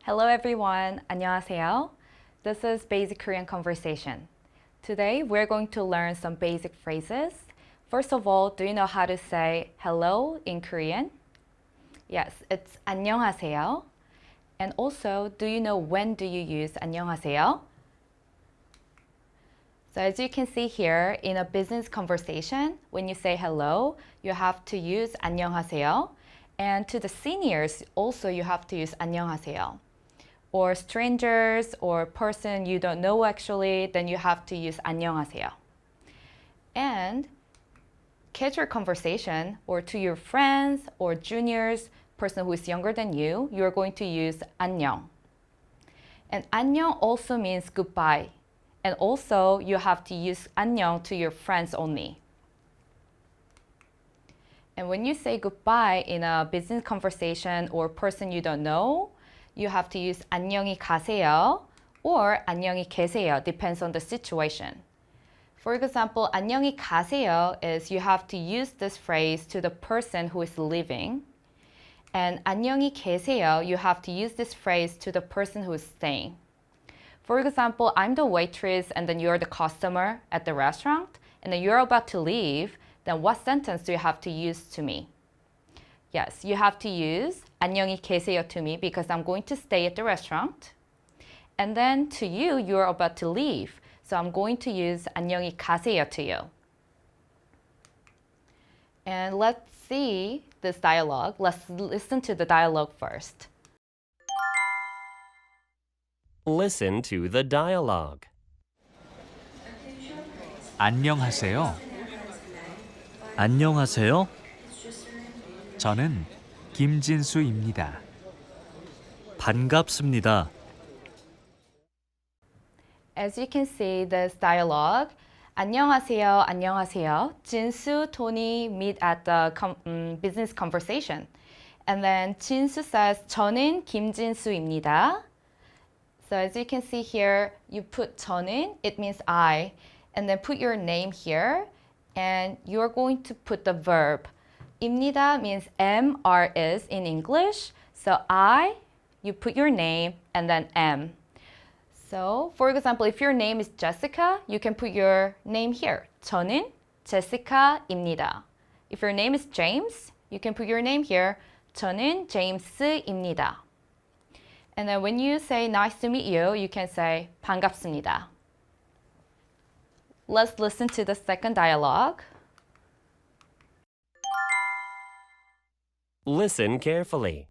Hello everyone, 안녕하세요. This is Basic Korean Conversation. Today we're going to learn some basic phrases. First of all, do you know how to say hello in Korean? Yes, it's 안녕하세요. And also, do you know when do you use 안녕하세요? So as you can see here, in a business conversation, when you say hello, you have to use 안녕하세요. And to the seniors, also you have to use 안녕하세요. Or strangers or person you don't know actually, then you have to use 안녕하세요. And casual conversation or to your friends or juniors, person who is younger than you, you're going to use 안녕. And 안녕 also means goodbye. And also you have to use 안녕 to your friends only. And when you say goodbye in a business conversation or person you don't know, you have to use 안녕히 가세요 or 안녕히 계세요, depends on the situation. For example, 안녕히 가세요 is you have to use this phrase to the person who is leaving. And 안녕히 계세요, you have to use this phrase to the person who is staying. For example, I'm the waitress and then you're the customer at the restaurant and then you're about to leave, then what sentence do you have to use to me? Yes, you have to use 안녕히 계세요 to me because I'm going to stay at the restaurant. And then to you, you're about to leave. So I'm going to use 안녕히 가세요 to you. And let's see this dialogue. Let's listen to the dialogue first. Listen to the dialogue. 안녕하세요. 안녕하세요. 저는 김진수입니다. 반갑습니다. As you can see this dialogue, 안녕하세요, 안녕하세요. 진수, Tony meet at the business conversation. And then 진수 says, 저는 김진수입니다. So as you can see here, you put 저는, it means I. And then put your name here. And you're going to put the verb. 입니다 means am or is in English. So I, you put your name and then am. So for example, if your name is Jessica, you can put your name here. 저는 Jessica입니다. If your name is James, you can put your name here. 저는 James입니다. And then when you say nice to meet you, you can say 반갑습니다. Let's listen to the second dialogue. Listen carefully.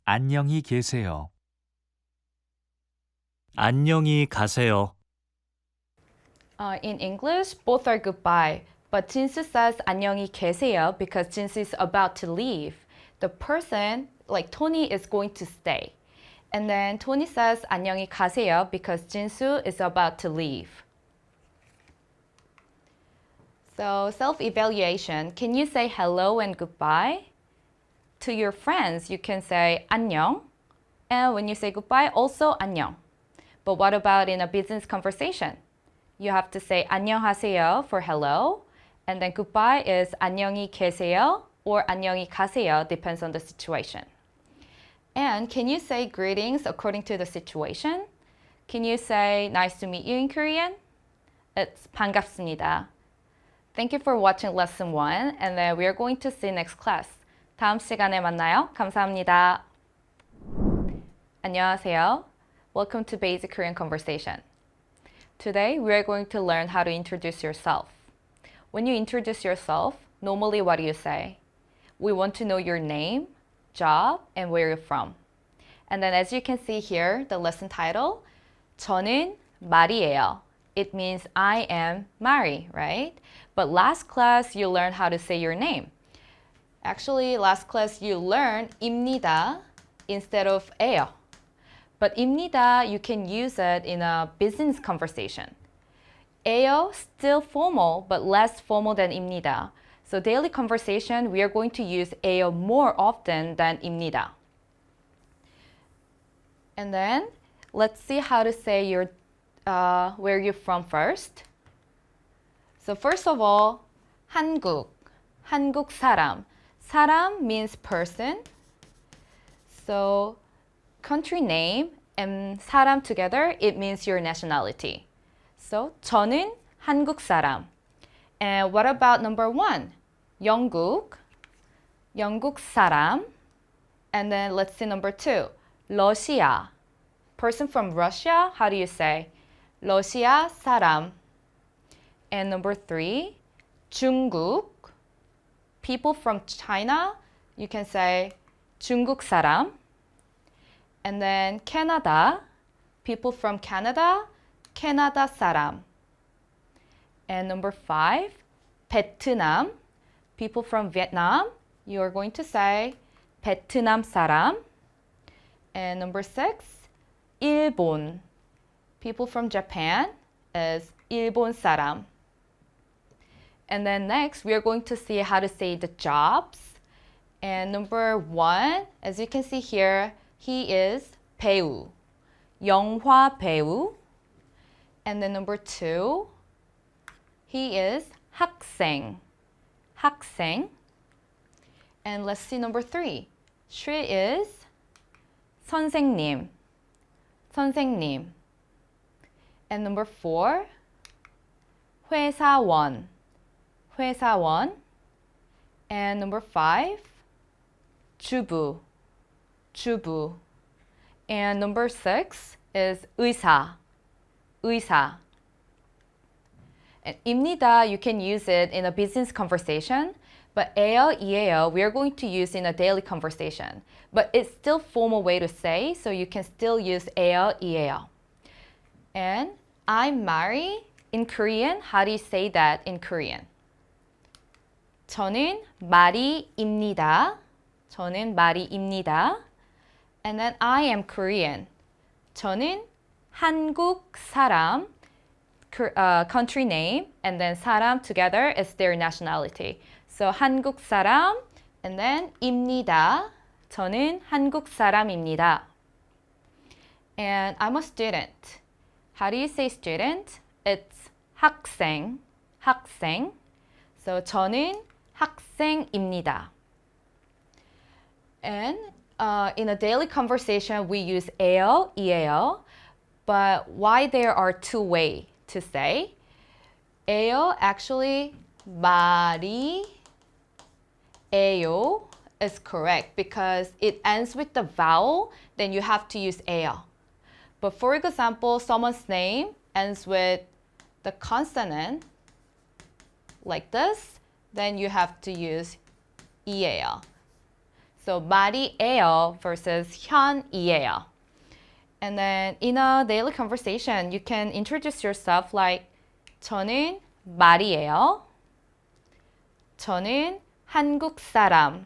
안녕히 계세요. 안녕히 가세요. In English, both are goodbye. But 진수 says 안녕히 계세요 because 진수 is about to leave. The person, like Tony, is going to stay. And then Tony says 안녕히 가세요 because 진수 is about to leave. So self-evaluation, can you say hello and goodbye? To your friends, you can say 안녕. And when you say goodbye, also 안녕. But what about in a business conversation? You have to say 안녕하세요 for hello. And then goodbye is 안녕히 계세요 or 안녕히 가세요, depends on the situation. And can you say greetings according to the situation? Can you say nice to meet you in Korean? It's 반갑습니다. Thank you for watching lesson 1 and then we are going to see next class. 다음 시간에 만나요. 감사합니다. 안녕하세요. Welcome to Basic Korean Conversation. Today we are going to learn how to introduce yourself. When you introduce yourself, normally what do you say? We want to know your name, job, and where you're from. And then as you can see here, the lesson title, 저는 마리예요. It means I am Mari, right? But last class, you learned how to say your name. Actually, last class, you learned 입니다 instead of 에요. But 입니다, you can use it in a business conversation. 에요, still formal, but less formal than 입니다. So daily conversation, we are going to use 에요 more often than 입니다. And then, let's see how to say your where you're from first. So first of all, 한국, 한국 사람. 사람 means person. So country name and 사람 together, it means your nationality. So 저는 한국 사람. And what about number one? 영국 사람. And then let's see number two. 러시아. Person from Russia, how do you say? 러시아 사람. And number three, 중국. People from China, you can say 중국 사람. And then Canada, people from Canada, 캐나다 사람. And number five, 베트남, people from Vietnam, you are going to say 베트남 사람. And number six, 일본, people from Japan is 일본 사람. And then next, we are going to see how to say the jobs. And number one, as you can see here, he is 배우, 영화 배우. And then number two, he is 학생. And let's see number three. She is 선생님. And number four, 회사원. And number five, 주부. And number six is 의사. And 입니다, you can use it in a business conversation, but 에요, 이에요, we are going to use in a daily conversation. But it's still formal way to say, so you can still use 에요, 이에요. And I'm Mari. In Korean, how do you say that in Korean? 저는 마리입니다. And then I am Korean. 저는 한국 사람, country name, and then 사람 together is their nationality. So 한국 사람, and then 입니다. 저는 한국 사람입니다. And I'm a student. How do you say student? It's 학생. So 저는 학생입니다. And in a daily conversation, we use 에요, 이에요. But why there are two ways to say? 에요, actually, 마리에요 is correct because it ends with the vowel, then you have to use 에요. But for example, someone's name ends with the consonant like this, then you have to use 이에요. So 마리예요 versus 현이에요. And then in a daily conversation, you can introduce yourself like 저는 마리예요. 저는 한국 사람.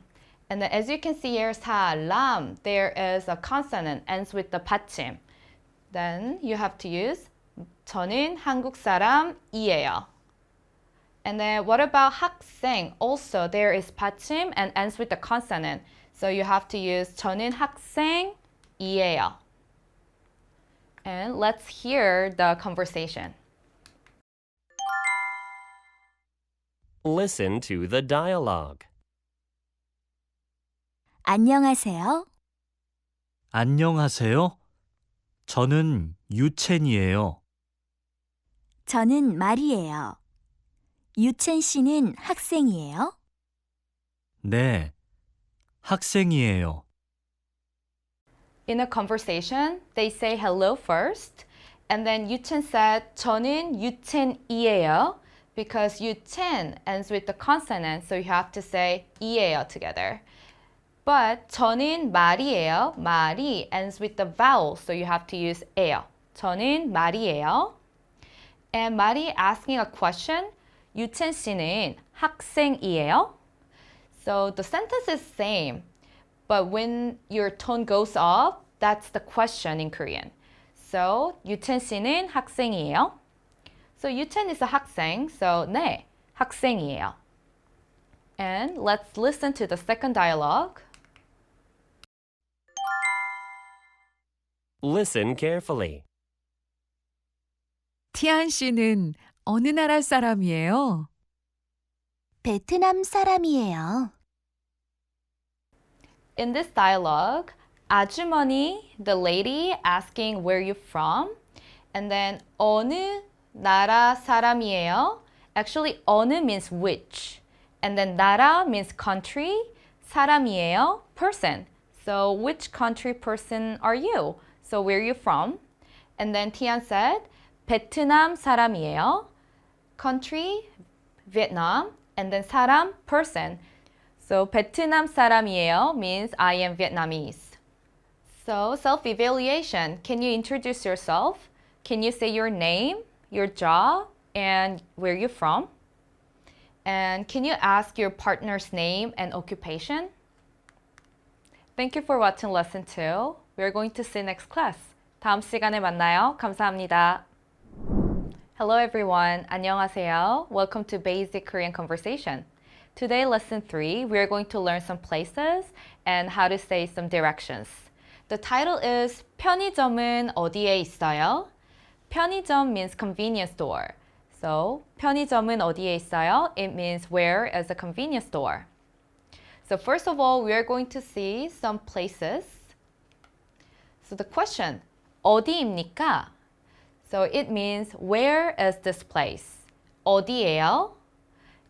And then as you can see here, 사람, there is a consonant ends with the 받침. Then you have to use 저는 한국 사람이에요. And then what about 학생? Also, there is 받침 and ends with the consonant. So you have to use 저는 학생이에요. And let's hear the conversation. Listen to the dialogue. 안녕하세요. 안녕하세요. 저는 유첸이에요. 저는 마리예요. 유첸 씨는 학생이에요? 네, 학생이에요. In a conversation, they say hello first, and then 유첸 said 저는 유첸이에요 because 유첸 ends with the consonant, so you have to say 이에요 together. But 저는 마리예요. 마리 ends with the vowel, so you have to use 에요. 저는 마리예요. And 마리 asking a question, 유첸 씨는 학생이에요? So the sentence is same, but when your tone goes up, that's the question in Korean. So 유첸 씨는 학생이에요? So 유첸 is a 학생, so 네, 학생이에요. And let's listen to the second dialogue. Listen carefully. 티안 씨는 어느 나라 사람이에요? 베트남 사람이에요. In this dialogue, 아주머니, the lady asking where you from. And then 어느 나라 사람이에요? Actually, 어느 means which. And then 나라 means country. 사람이에요, person. So which country person are you? So where are you from? And then Tian said, 베트남 사람이에요. Country, Vietnam. And then 사람, person. So 베트남 사람이에요 means I am Vietnamese. So self-evaluation. Can you introduce yourself? Can you say your name, your job, and where you're from? And can you ask your partner's name and occupation? Thank you for watching lesson 2. We're going to see next class. 다음 시간에 만나요. 감사합니다. Hello everyone. 안녕하세요. Welcome to Basic Korean Conversation. Today, lesson 3, we're going to learn some places and how to say some directions. The title is 편의점은 어디에 있어요? 편의점 means convenience store. So, 편의점은 어디에 있어요? It means where is a convenience store. So first of all, we are going to see some places. So the question, 어디입니까? So it means where is this place? 어디예요?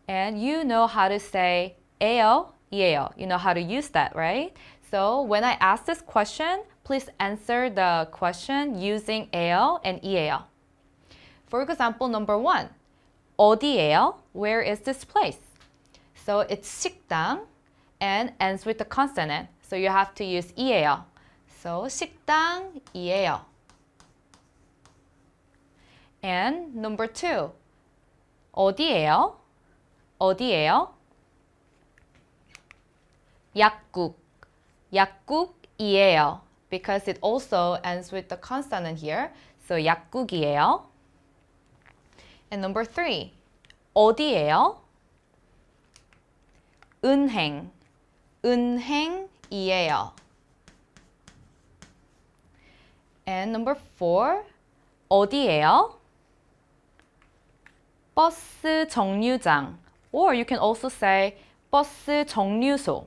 And you know how to say 에요, 이에요. You know how to use that, right? So when I ask this question, please answer the question using 에요 and 이에요. For example, number 1, 어디예요? Where is this place? So it's 식당 and ends with the consonant. So you have to use 이에요. So 식당이에요. And number 2, 어디예요? 어디예요? 약국. 약국이에요. Because it also ends with the consonant here. So 약국이에요. And number 3, 어디예요? 은행. 은행이에요. And number 4, 어디예요? 버스 정류장. Or you can also say 버스 정류소.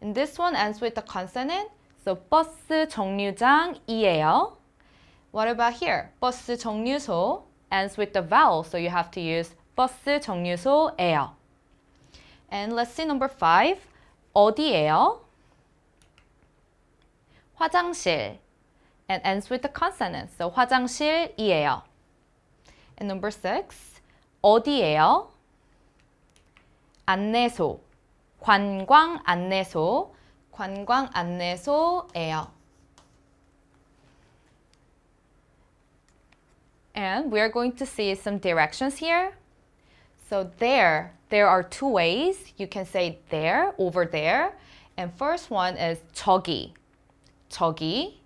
And this one ends with the consonant. So 버스 정류장이에요. What about here? 버스 정류소 ends with the vowel. So you have to use 버스 정류소예요. And let's see number 5. 어디예요? 화장실. And ends with the consonant. So 화장실이에요. And number 6. 어디예요? 안내소. 관광 안내소. 관광 안내소예요. And we're going to see some directions here. So there are 2 ways. You can say there, over there. And first one is 저기. 저기.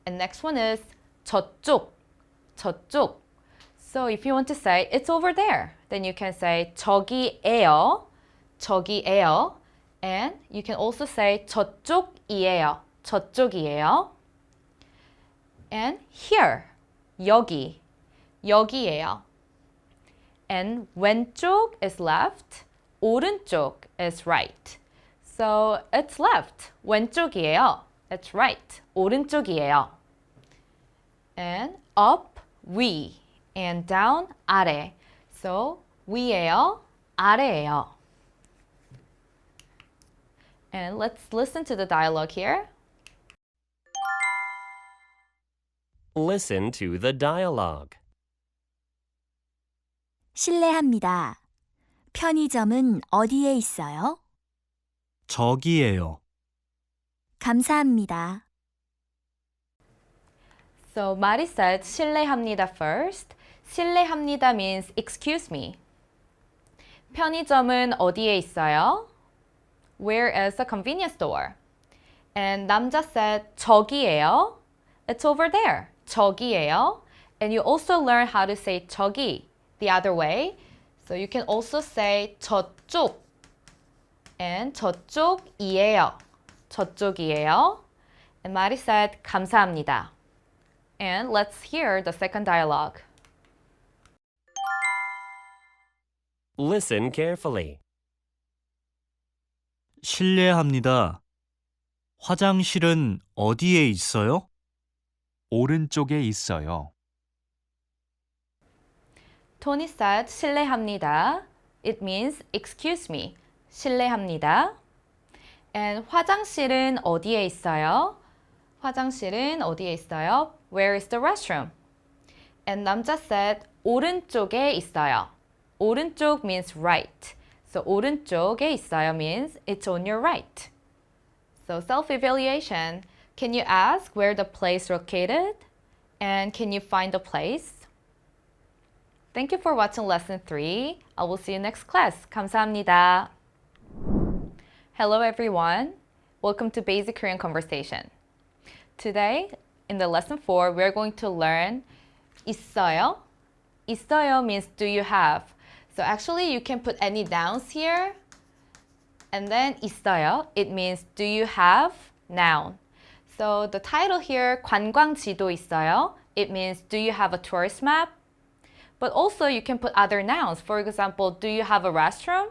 And next one is 저쪽. 저쪽. So if you want to say it's over there, then you can say 저기예요. 저기예요. And you can also say 저쪽이에요. 저쪽이에요. And here. 여기. 여기예요. And 왼쪽 is left. 오른쪽 is right. So it's left. 왼쪽이에요. It's right. 오른쪽이에요. And up, 위. And down, 아래. So 위예요. 아래예요. And let's listen to the dialogue here. Listen to the dialogue. 실례합니다. 편의점은 어디에 있어요? 저기예요. 감사합니다. So Mari said 실례합니다 first. 실례합니다 means excuse me. 편의점은 어디에 있어요? Where is the convenience store? And 남자 said 저기예요. It's over there. 저기예요. And you also learn how to say 저기 the other way. So you can also say 저쪽. And 저쪽이에요. 저쪽이에요. And Mari said 감사합니다. And let's hear the second dialogue. Listen carefully. 실례합니다. 화장실은 어디에 있어요? 오른쪽에 있어요. Tony said 실례합니다. It means excuse me. 실례합니다. And 화장실은 어디에 있어요? 화장실은 어디에 있어요? Where is the restroom? And 남자 said 오른쪽에 있어요. 오른쪽 means right. So 오른쪽에 있어요 means it's on your right. So self-evaluation. Can you ask where the place located? And can you find the place? Thank you for watching lesson 3. I will see you next class. 감사합니다. Hello everyone. Welcome to Basic Korean Conversation. Today, in the lesson 4, we're going to learn 있어요. 있어요 means do you have. So actually you can put any nouns here. And then 있어요, it means do you have noun. So the title here, 관광지도 있어요. It means do you have a tourist map? But also you can put other nouns. For example, do you have a restroom?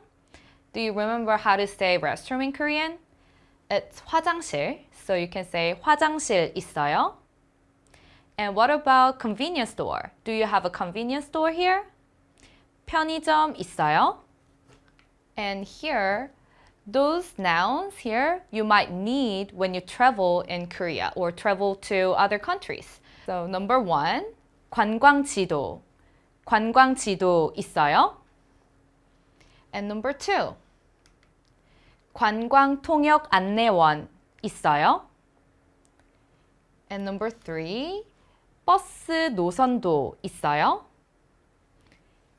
Do you remember how to say restroom in Korean? It's 화장실. So you can say 화장실 있어요. And what about convenience store? Do you have a convenience store here? 편의점 있어요. And here, those nouns here you might need when you travel in Korea or travel to other countries. So number 1, 관광지도. 관광지도 있어요. And number 2, 관광 통역 안내원 있어요. And number 3, 버스 노선도 있어요.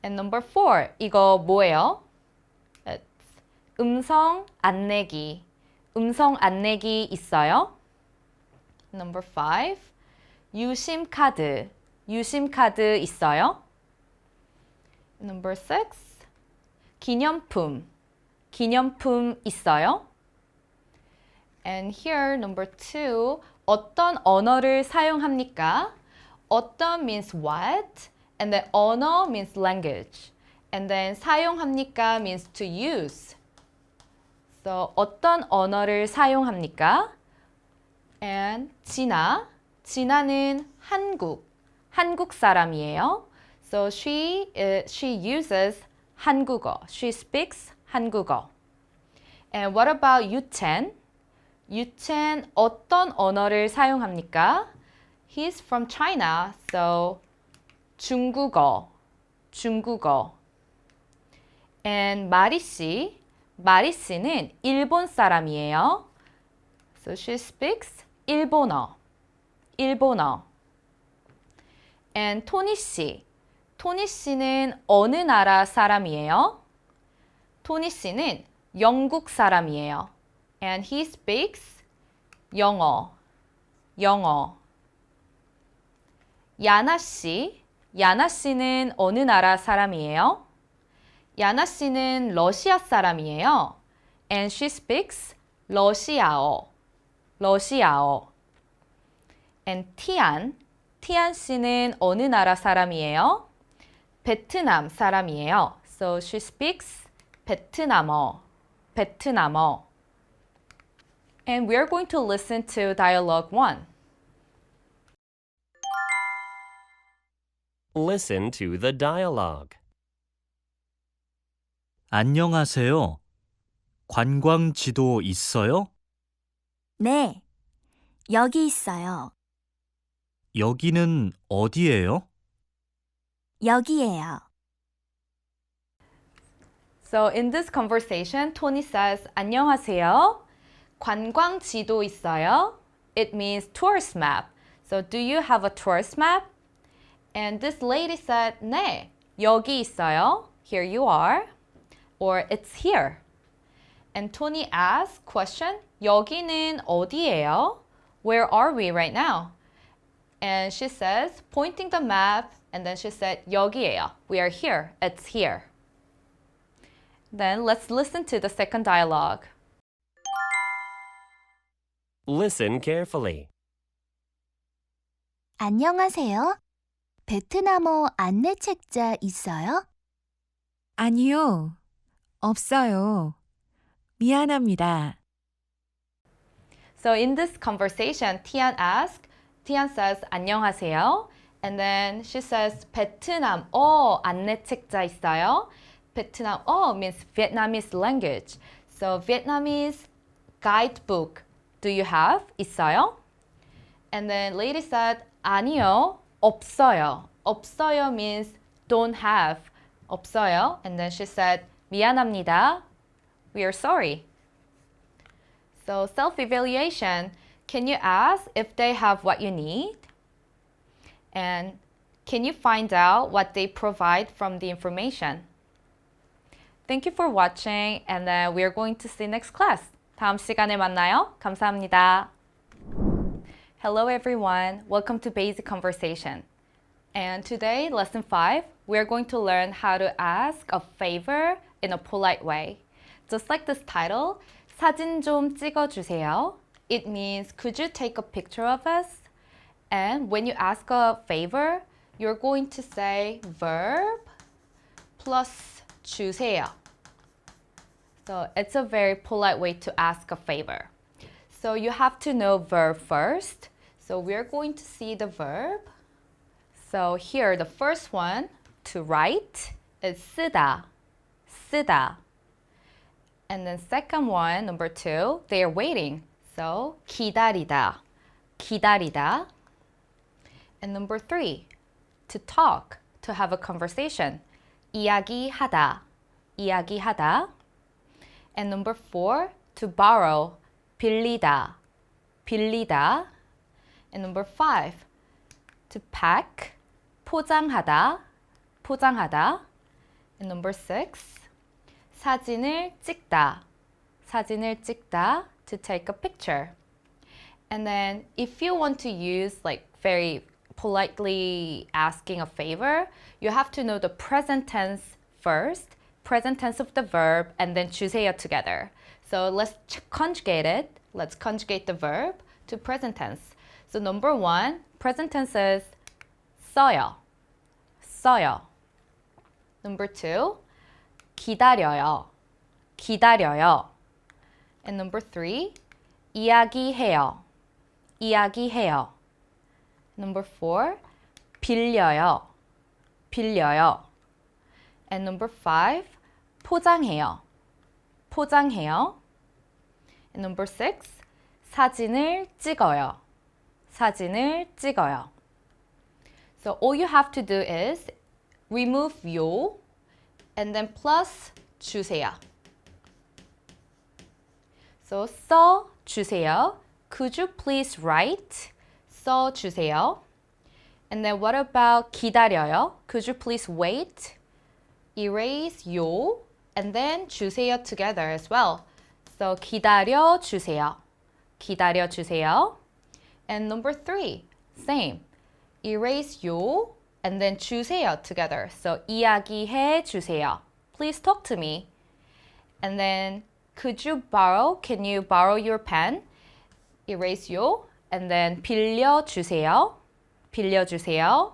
And number 4, 이거 뭐예요? It's 음성 안내기. 음성 안내기 있어요. Number 5, 유심 카드. 유심 카드 있어요. Number 6, 기념품. 기념품 있어요. And here, number 2, 어떤 언어를 사용합니까? 어떤 means what, and then 언어 means language. And then 사용합니까 means to use. So 어떤 언어를 사용합니까? And 진아는 한국 사람이에요. So she uses 한국어. She speaks 한국어. And what about 유첸? 유첸 어떤 언어를 사용합니까? He's from China, so 중국어. And 마리씨는 일본 사람이에요. So she speaks 일본어. And 토니씨는 어느 나라 사람이에요? 토니씨는 영국 사람이에요. And he speaks 영어. 야나씨는 어느 나라 사람이에요? 야나씨는 러시아 사람이에요. And she speaks 러시아어. And 티안씨는 어느 나라 사람이에요? 베트남 사람이에요. So she speaks 베트남어. And we're going to listen to dialogue 1. Listen to the dialogue. 안녕하세요. 관광지도 있어요? 네, 여기 있어요. 여기는 어디예요? 여기에요. So in this conversation, Tony says, 안녕하세요. 관광지도 있어요. It means tourist map. So do you have a tourist map? And this lady said, 네, 여기 있어요. Here you are. Or it's here. And Tony asked, question, 여기는 어디예요? Where are we right now? And she says, pointing the map, and then she said, 여기예요. We are here. It's here. Then let's listen to the second dialogue. Listen carefully. 안녕하세요. 베트남어 안내 책자 있어요? 아니요, 없어요. 미안합니다. So in this conversation, Tian says 안녕하세요. And then she says 베트남 안내책자 있어요. 베트남 means Vietnamese language. So Vietnamese guidebook do you have? 있어요? And then lady said 아니요, 없어요. 없어요 means don't have. 없어요. And then she said 미안합니다. We are sorry. So self-evaluation, can you ask if they have what you need? And can you find out what they provide from the information? Thank you for watching, and then we are going to see next class. 다음 시간에 만나요. 감사합니다. Hello everyone, welcome to Basic Conversation. And today, lesson 5, we are going to learn how to ask a favor in a polite way. Just like this title, 사진 좀 찍어주세요. It means, could you take a picture of us? And when you ask a favor, you're going to say verb plus 주세요. So it's a very polite way to ask a favor. So you have to know verb first. So we're going to see the verb. So here, the first one, to write, is 쓰다, 쓰다. And then second one, number 2, they are waiting. So 기다리다, 기다리다. And number 3, to talk, to have a conversation. 이야기하다, 이야기하다. And number 4, to borrow, 빌리다, 빌리다. And number 5, to pack, 포장하다, 포장하다. And number 6, 사진을 찍다, 사진을 찍다, to take a picture. And then if you want to use like very politely asking a favor, you have to know the present tense first, present tense of the verb, and then 주세요 together. So let's conjugate it. Let's conjugate the verb to present tense. So number 1, present tense is 써요, 써요. Number 2, 기다려요, 기다려요. And number 3, 이야기해요, 이야기해요. Number 4, 빌려요, 빌려요. And number 5, 포장해요, 포장해요. And number 6, 사진을 찍어요, 사진을 찍어요. So all you have to do is remove 요 and then plus 주세요. So 써 주세요. Could you please write? 써 주세요. And then what about 기다려요? Could you please wait? Erase 요 and then 주세요 together as well. So 기다려 주세요. 기다려 주세요. And number 3, same. Erase 요 and then 주세요 together. So 이야기해 주세요. Please talk to me. And then could you borrow? Can you borrow your pen? Erase 요 and then 빌려 주세요. 빌려 주세요.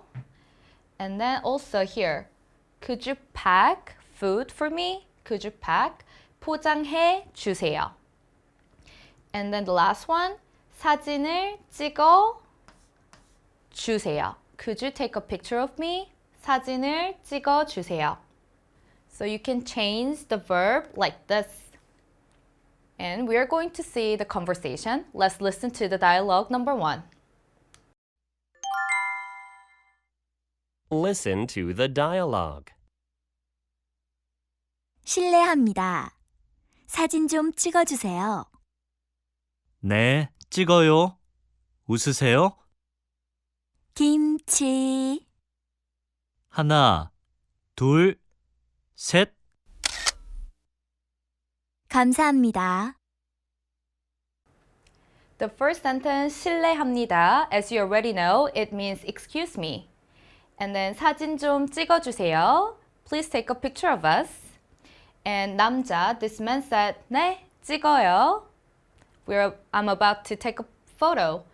And then also here, could you pack food for me? Could you pack? 포장해 주세요. And then the last one, 사진을 찍어 주세요. Could you take a picture of me? 사진을 찍어 주세요. So you can change the verb like this. And we are going to see the conversation. Let's listen to the dialogue number 1. Listen to the dialogue. 실례합니다. 사진 좀 찍어주세요. 네, 찍어요. 웃으세요. 김치. 하나, 둘, 셋. 감사합니다. The first sentence, 실례합니다. As you already know, it means excuse me. And then 사진 좀 찍어주세요. Please take a picture of us. And 남자, this man said, 네, 찍어요. I'm about to take a photo.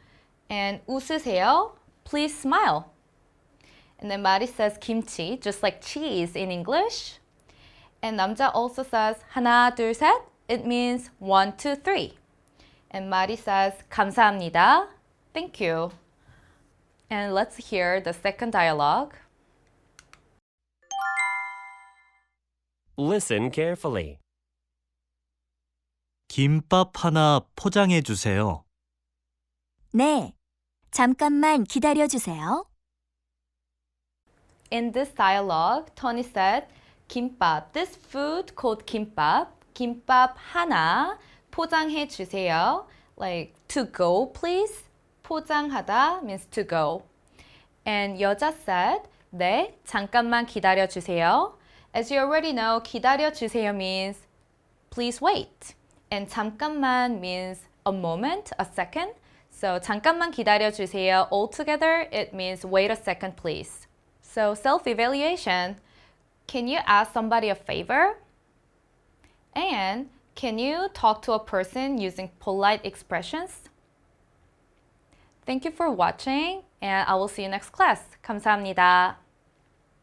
And 웃으세요. Please smile. And then Mari says 김치, just like cheese in English. And 남자 also says 하나, 둘, 셋. It means 1, 2, 3. And Mari says, 감사합니다. Thank you. And let's hear the second dialogue. Listen carefully. 김밥 하나 포장해 주세요. 네. 잠깐만 기다려 주세요. In this dialogue, Tony said, 김밥, this food called 김밥, 김밥 하나 포장해 주세요. Like, to go, please. 포장하다 means to go. And 여자 said, 네, 잠깐만 기다려 주세요. As you already know, 기다려 주세요 means please wait. And 잠깐만 means a moment, a second. So 잠깐만 기다려 주세요. Altogether, it means wait a second, please. So self-evaluation. Can you ask somebody a favor? And can you talk to a person using polite expressions? Thank you for watching, and I will see you next class. 감사합니다.